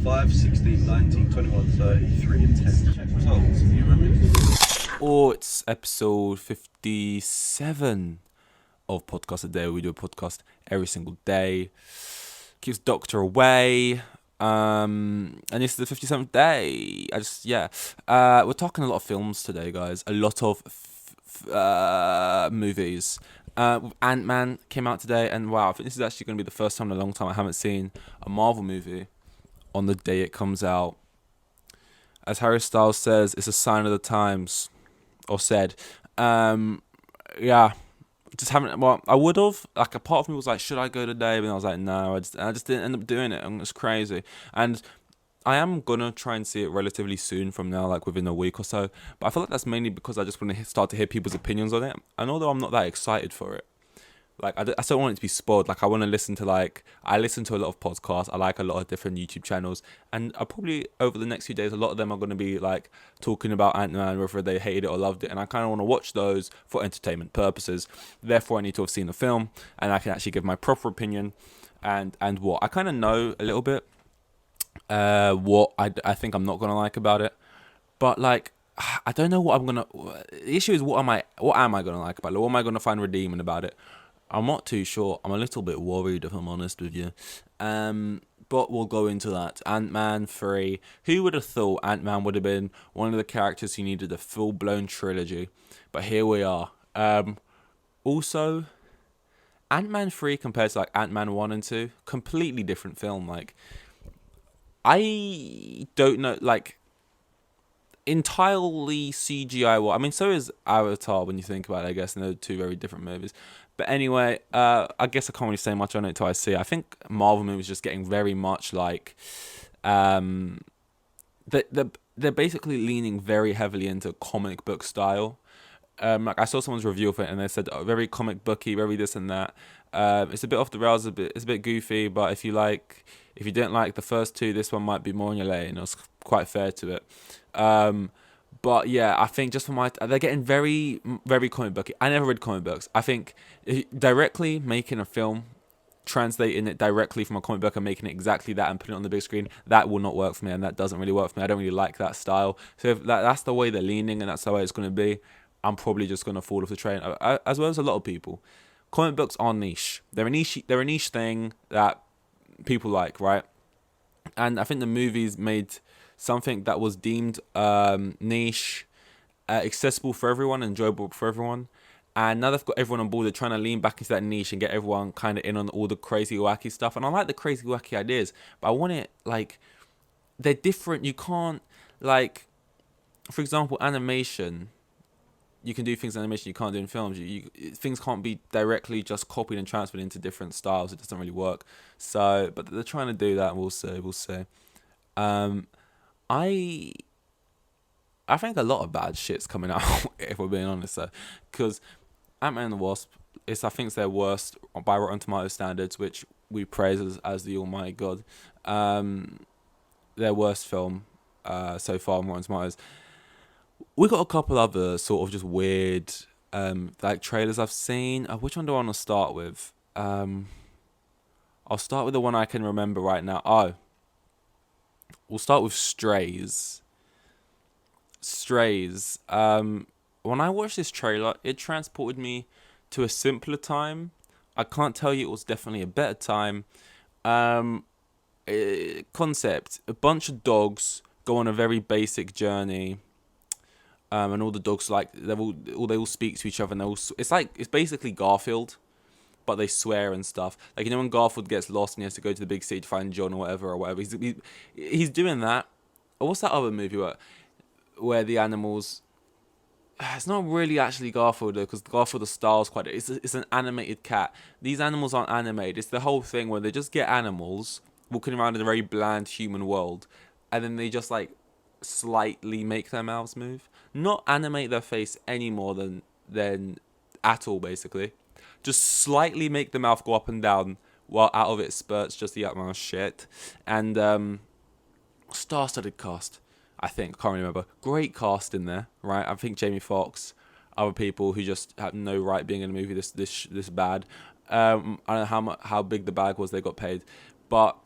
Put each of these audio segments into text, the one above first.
5, 16, 19, 21, 30, 3 and 10. Check results. You remember? Oh, it's episode 57 of Podcast a Day. We do a podcast every single day. Keeps Doctor away. And this is the 57th day. We're talking a lot of films today, guys. A lot of movies. Ant-Man came out today, and wow, I think this is actually going to be the first time in a long time I haven't seen a Marvel movie on the day it comes out. As Harry Styles says, it's a sign of the times. Or said, just haven't. Well, I would have. Like, a part of me was like, should I go today? But I was like, no. I just didn't end up doing it, and it's crazy. And I am gonna try and see it relatively soon from now, like within a week or so. But I feel like that's mainly because I just want to start to hear people's opinions on it. And although I'm not that excited for it, like, I don't want it to be spoiled. Like, I want to listen to, I listen to a lot of podcasts. I like a lot of different YouTube channels. And I probably, over the next few days, a lot of them are going to be, like, talking about Ant-Man, whether they hated it or loved it. And I kind of want to watch those for entertainment purposes. Therefore, I need to have seen the film. And I can actually give my proper opinion. And what I kind of know a little bit. What I think I'm not going to like about it. But, like, I don't know what I'm going to... The issue is, what am I going to like about it? What am I going to find redeeming about it? I'm not too sure. I'm a little bit worried, if I'm honest with you. But we'll go into that. Ant-Man 3. Who would have thought Ant-Man would have been one of the characters who needed a full-blown trilogy? But here we are. Also, Ant-Man 3 compared to, like, Ant-Man 1 and 2, completely different film. Like, I don't know, like, entirely CGI. Well, I mean, so is Avatar when you think about it, I guess, and they're two very different movies. But anyway, I guess I can't really say much on it until I see it. I think Marvel movies just getting very much like, they're basically leaning very heavily into comic book style. Like, I saw someone's review of it and they said, oh, very comic booky, very this and that. It's a bit off the rails, it's a bit goofy, but if you didn't like the first two, this one might be more in your lane. It was quite fair to it. But yeah, I think just they're getting very, very comic booky. I never read comic books. I think directly making a film, translating it directly from a comic book and making it exactly that and putting it on the big screen, that will not work for me, and that doesn't really work for me. I don't really like that style. So if that's the way they're leaning and that's the way it's going to be, I'm probably just going to fall off the train, as well as a lot of people. Comic books are niche. They're a niche thing that people like, right? And I think the movies made something that was deemed niche, accessible for everyone, enjoyable for everyone. And now they've got everyone on board. They're trying to lean back into that niche and get everyone kind of in on all the crazy, wacky stuff. And I like the crazy, wacky ideas, but I want it, like, they're different. You can't, like, for example, animation. You can do things in animation you can't do in films. Things can't be directly just copied and transferred into different styles. It doesn't really work. So, but they're trying to do that. We'll see. I think a lot of bad shit's coming out, if we're being honest, though, because Ant-Man and the Wasp I think it's their worst by Rotten Tomatoes standards, which we praise as the Almighty God. Their worst film so far on Rotten Tomatoes. We got a couple other sort of just weird like trailers I've seen. Which one do I want to start with? I'll start with the one I can remember right now. We'll start with Strays. When I watched this trailer, it transported me to a simpler time. I can't tell you it was definitely a better time. Concept: a bunch of dogs go on a very basic journey, and all the dogs, like, they all speak to each other, and it's basically Garfield, but they swear and stuff. Like, you know, when Garfield gets lost and he has to go to the big city to find John or whatever. He's doing that. Or what's that other movie where the animals... It's not really actually Garfield, though, because Garfield, the style's quite... It's an animated cat. These animals aren't animated. It's the whole thing where they just get animals walking around in a very bland human world, and then they just, like, slightly make their mouths move. Not animate their face any more than at all, basically. Just slightly make the mouth go up and down while out of it spurts just the utmost shit. And star-studded cast, I think. Can't remember. Great cast in there, right? I think Jamie Foxx, other people who just have no right being in a movie this bad. I don't know how big the bag was they got paid, but,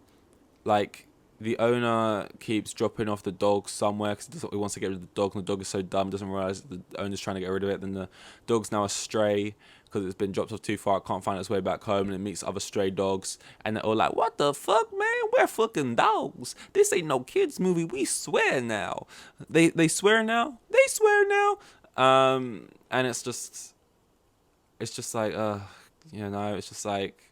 like, the owner keeps dropping off the dog somewhere because he wants to get rid of the dog, and the dog is so dumb, doesn't realize the owner's trying to get rid of it. Then the dog's now a stray because it's been dropped off too far, it can't find its way back home, and it meets other stray dogs, and they're all like, "What the fuck, man? We're fucking dogs. This ain't no kids movie. We swear now." They swear now. They swear now. And it's just like, it's just like,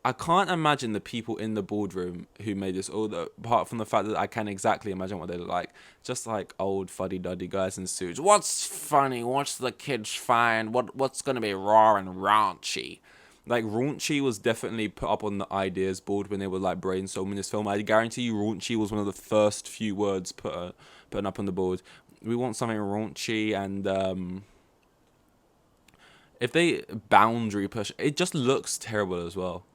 I can't imagine the people in the boardroom who made this, apart from the fact that I can exactly imagine what they look like. Just like old fuddy-duddy guys in suits. What's funny? What's the kids find? What's going to be raw and raunchy? Like, raunchy was definitely put up on the ideas board when they were, like, brainstorming this film. I guarantee you raunchy was one of the first few words put up on the board. We want something raunchy, and if they boundary push, it just looks terrible as well.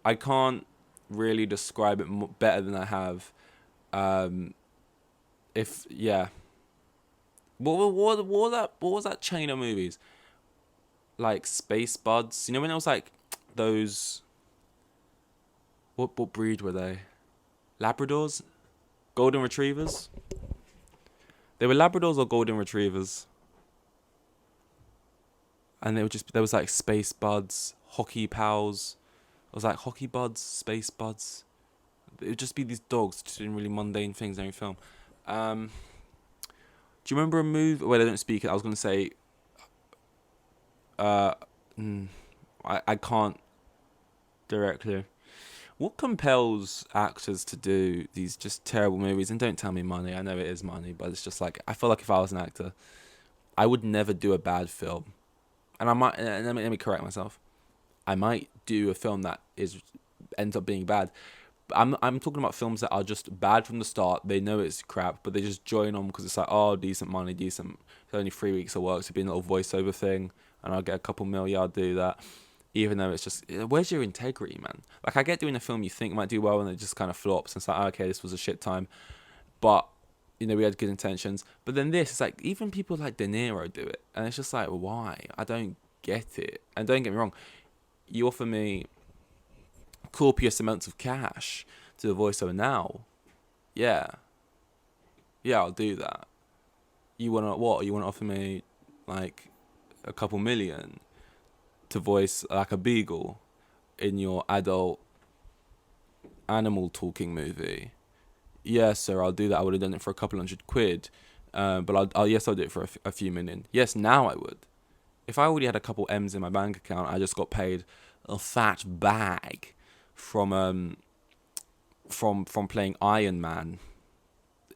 I can't really describe it better than I have. What was that chain of movies? Like Space Buds, you know, when it was like those. What breed were they? Labradors, Golden Retrievers. They were Labradors or Golden Retrievers, and there was like Space Buds, Hockey Pals. It was like Hockey Buds, Space Buds. It would just be these dogs just doing really mundane things in every film. Do you remember a movie? Well, they don't speak it. I was going to say. I can't directly. What compels actors to do these just terrible movies? And don't tell me money. I know it is money, but it's just like, I feel like if I was an actor, I would never do a bad film. And I might. And let me correct myself. I might do a film that ends up being bad. I'm talking about films that are just bad from the start. They know it's crap, but they just join on because it's like, oh, decent money, decent. It's only 3 weeks of work, so it'll be a little voiceover thing, and I'll get a couple mil. Yeah, I'll do that. Even though it's just, where's your integrity, man? Like, I get doing a film you think might do well, and it just kind of flops. And it's like, oh, okay, this was a shit time, but we had good intentions. But then it's like, even people like De Niro do it, and it's just like, why? I don't get it. And don't get me wrong. You offer me copious amounts of cash to the voiceover now, yeah, I'll do that. You want to what? You want to offer me like a couple million to voice like a beagle in your adult animal talking movie? Yes, sir, I'll do that. I would have done it for a couple £100, but I'll do it for a few million. Yes, now I would. If I already had a couple M's in my bank account, I just got paid a fat bag from playing Iron Man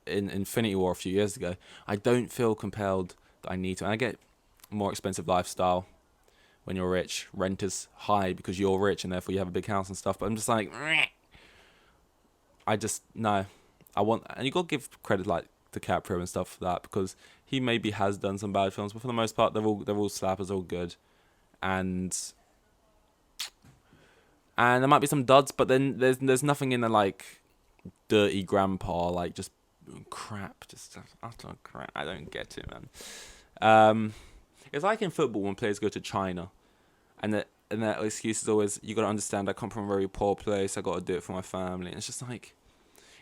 in Infinity War a few years ago. I don't feel compelled that I need to. And I get more expensive lifestyle when you're rich. Rent is high because you're rich and therefore you have a big house and stuff. But I'm just like, no. And you got to give credit like DiCaprio and stuff for that, because he maybe has done some bad films, but for the most part they're all slappers, they're all good, and there might be some duds, but then there's nothing in the like dirty grandpa, like just crap, just utter crap. I don't get it, man. It's like in football when players go to China, and that excuse is always, you got to understand, I come from a very poor place, I got to do it for my family. And it's just like,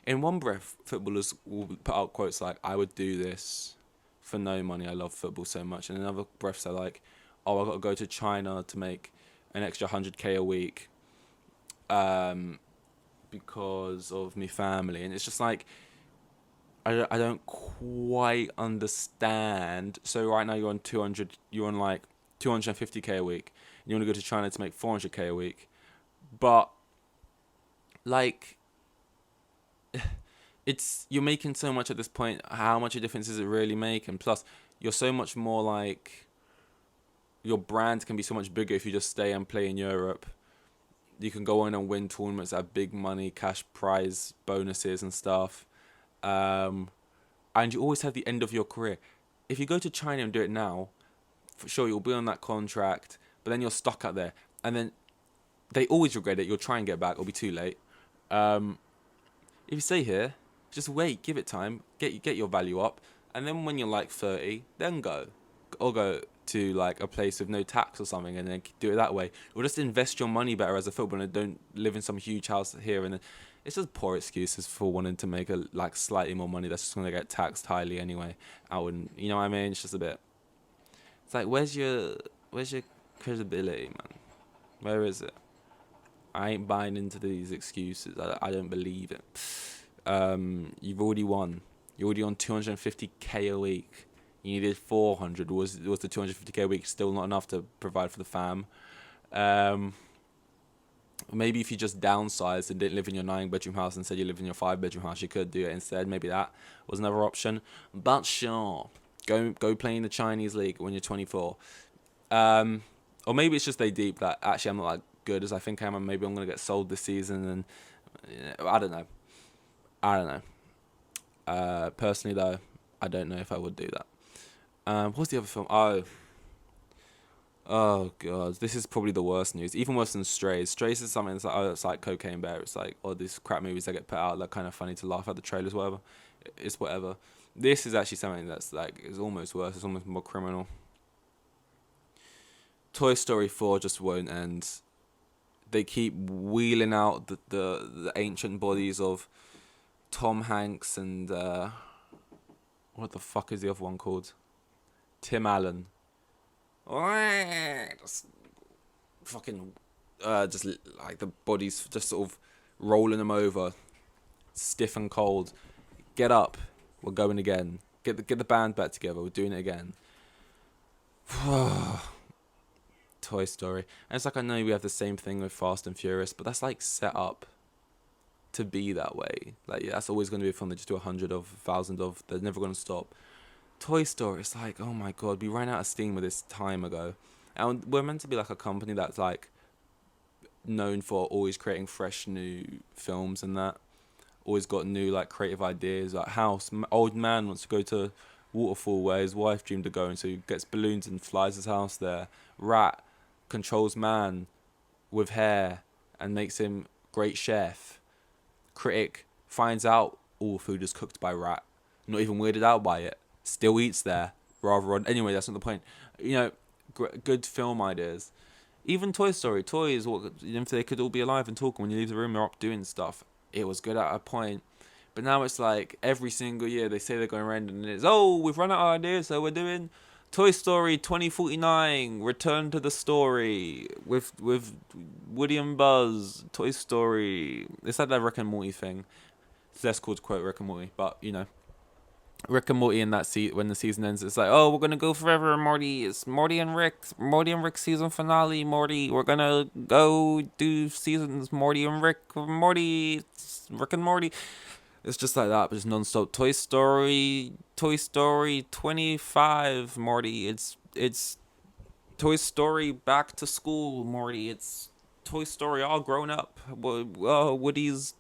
in one breath, footballers will put out quotes like, I would do this for no money, I love football so much. And in another breath, they're like, oh, I got to go to China to make an extra 100k a week because of my family. And it's just like, I don't quite understand. So right now you're on 250k a week, and you want to go to China to make 400k a week, but like, you're making so much at this point. How much a difference does it really make? And plus, you're so much more like, your brand can be so much bigger if you just stay and play in Europe. You can go on and win tournaments that have big money, cash prize bonuses and stuff. And you always have the end of your career. If you go to China and do it now, for sure you'll be on that contract, but then you're stuck out there. And then they always regret it. You'll try and get back. It'll be too late. If you stay here, just wait, give it time, get your value up, and then when you're like 30, then go to like a place with no tax or something, and then do it that way. Or just invest your money better as a footballer, and don't live in some huge house here. And it's just poor excuses for wanting to make slightly more money that's just gonna get taxed highly anyway. I wouldn't, you know what I mean? It's just a bit. It's like, where's your credibility, man? Where is it? I ain't buying into these excuses. I don't believe it. You've already won. You're already on 250k a week. You needed 400. Was the 250k a week still not enough to provide for the fam? Maybe if you just downsized and didn't live in your 9-bedroom house and said you live in your 5-bedroom house, you could do it instead. Maybe that was another option. But sure, go play in the Chinese league when you're 24. Or maybe it's just they deep that actually I'm not like good as I think I am, and maybe I'm gonna get sold this season. And I don't know. Personally though, I don't know if I would do that. What's the other film? Oh god, this is probably the worst news. Even worse than Strays. Strays is something that's like, it's like Cocaine Bear. It's like, these crap movies that get put out, they're kind of funny to laugh at the trailers, whatever. It's whatever. This is actually something that's like, is almost worse. It's almost more criminal. Toy Story 4 just won't end. They keep wheeling out the ancient bodies of Tom Hanks and what the fuck is the other one called? Tim Allen. Just fucking just like the bodies just sort of rolling them over, stiff and cold. Get up, we're going again. Get the band back together, we're doing it again. Toy Story. And it's like, I know we have the same thing with Fast and Furious, but that's like set up to be that way. Like, yeah, that's always going to be a film they just do 100 of, 1,000 of. They're never going to stop. Toy Story, it's like, oh my god, we ran out of steam with this time ago. And we're meant to be like a company that's like known for always creating fresh new films and that. Always got new like creative ideas. Like House, old man wants to go to waterfall where his wife dreamed of going, so he gets balloons and flies his house there. Rat controls man with hair and makes him great chef. Critic finds out all food is cooked by rat, not even weirded out by it. Still eats there, rather on. Anyway, that's not the point. You know, good film ideas. Even Toy Story. Toys, if they could all be alive and talking when you leave the room, they're up doing stuff. It was good at a point. But now it's like every single year they say they're going around and it's, we've run out of ideas, so we're doing Toy Story 2049, Return to the Story with Woody and Buzz, Toy Story. It's like that Rick and Morty thing. It's less cool to quote Rick and Morty, but you know. Rick and Morty in that when the season ends, it's like, we're gonna go forever, Morty. It's Morty and Rick season finale, Morty. We're gonna go do seasons Morty and Rick, it's Rick and Morty. It's just like that, but just non-stop. Toy Story 25, Morty. It's Toy Story back to school, Morty. It's Toy Story all grown up. Woody's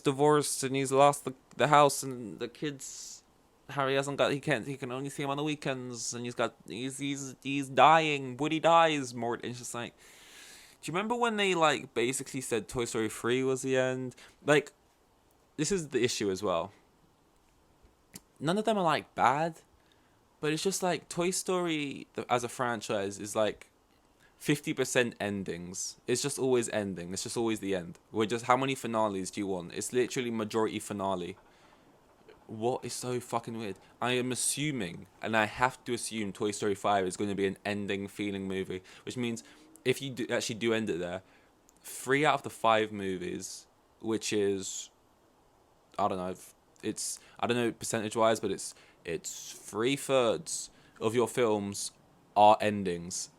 divorced and he's lost the house and the kids. Harry hasn't got. He can only see him on the weekends and he's dying. Woody dies. More. It's just like, do you remember when they like basically said Toy Story 3 was the end? Like, this is the issue as well. None of them are like bad, but it's just like Toy Story as a franchise is like 50% endings. It's just always ending. It's just always the end. We're just, how many finales do you want? It's literally majority finale. What is so fucking weird? I am assuming, and I have to assume, Toy Story 5 is going to be an ending feeling movie, which means if you actually do end it there, 3 out of the 5 movies, which is, I don't know percentage wise, but it's 3/3 of your films are endings.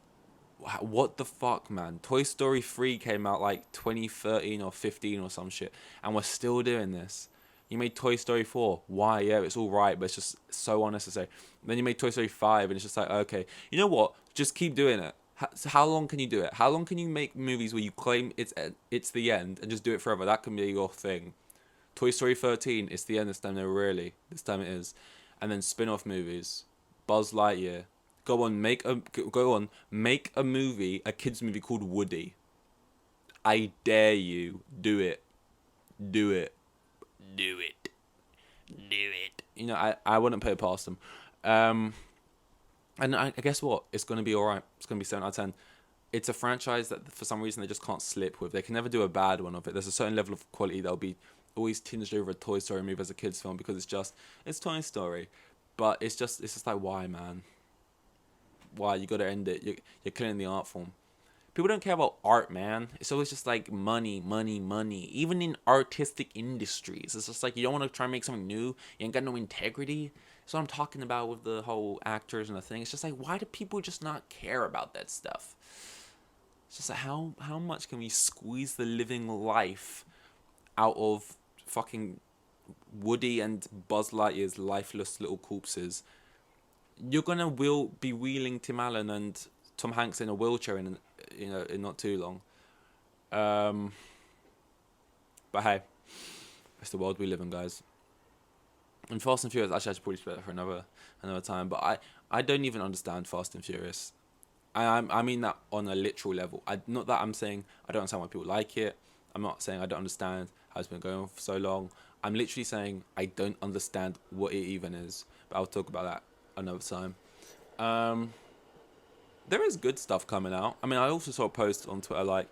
What the fuck, man? Toy Story 3 came out like 2013 or 15 or some shit, and we're still doing this. You made Toy Story 4. Why? Yeah, it's all right, but it's just so unnecessary. Then you made Toy Story 5, and it's just like, okay, you know what? Just keep doing it. How long can you do it? How long can you make movies where you claim it's the end and just do it forever? That can be your thing. Toy Story 13, it's the end this time. No, really, this time it is. And then spin-off movies. Buzz Lightyear. Go on, make a movie, a kids movie called Woody. I dare you, do it. You know, I wouldn't put it past them. And I guess what? It's gonna be alright. It's gonna be 7 out of 10. it's a franchise that for some reason they just can't slip with. They can never do a bad one of it. There's a certain level of quality that'll be always tinged over a Toy Story movie as a kids film because it's Toy Story, but it's just like, why, man? Why you gotta end it? You're killing the art form. People don't care about art, man. It's always just like money, money, money. Even in artistic industries, it's just like you don't want to try and make something new. You ain't got no integrity. That's what I'm talking about with the whole actors and the thing. It's just like, why do people just not care about that stuff? It's just like, how much can we squeeze the living life out of fucking Woody and Buzz Lightyear's lifeless little corpses? You're gonna be wheeling Tim Allen and Tom Hanks in a wheelchair in not too long. But hey, it's the world we live in, guys. And Fast and Furious, actually I should probably split that for another time. But I don't even understand Fast and Furious. I mean that on a literal level. Not that I'm saying I don't understand why people like it. I'm not saying I don't understand how it's been going on for so long. I'm literally saying I don't understand what it even is. But I'll talk about that another time. There is good stuff coming out. I mean, I also saw a post on Twitter like,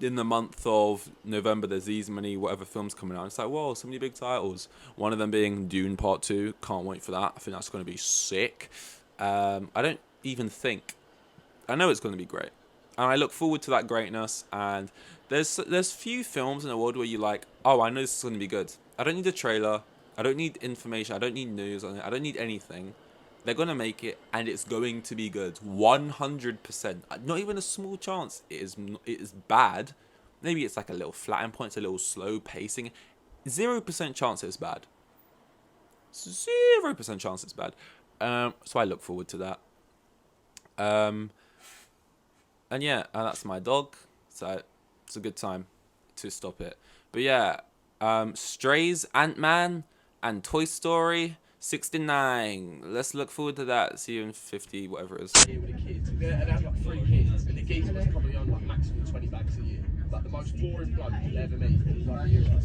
in the month of November, there's these many whatever films coming out. It's like, whoa, so many big titles. One of them being Dune Part 2. Can't wait for that. I think that's going to be sick. I don't even think. I know it's going to be great. And I look forward to that greatness. And there's few films in the world where you're like, oh, I know this is going to be good. I don't need a trailer. I don't need information. I don't need news on it. I don't need anything. They're going to make it, and it's going to be good. 100%. Not even a small chance it is bad. Maybe it's like a little flattened point. It's a little slow pacing. 0% chance it's bad. 0% chance it's bad. So I look forward to that. And yeah, that's my dog. So it's a good time to stop it. But yeah, Strays, Ant-Man, and Toy Story 69. Let's look forward to that. See you in 50, whatever it is. Here with the kids. And they had like 3 kids, and the geezer was probably on like maximum 20 bags a year. Like the most boring bloke you'll ever meet. He was like,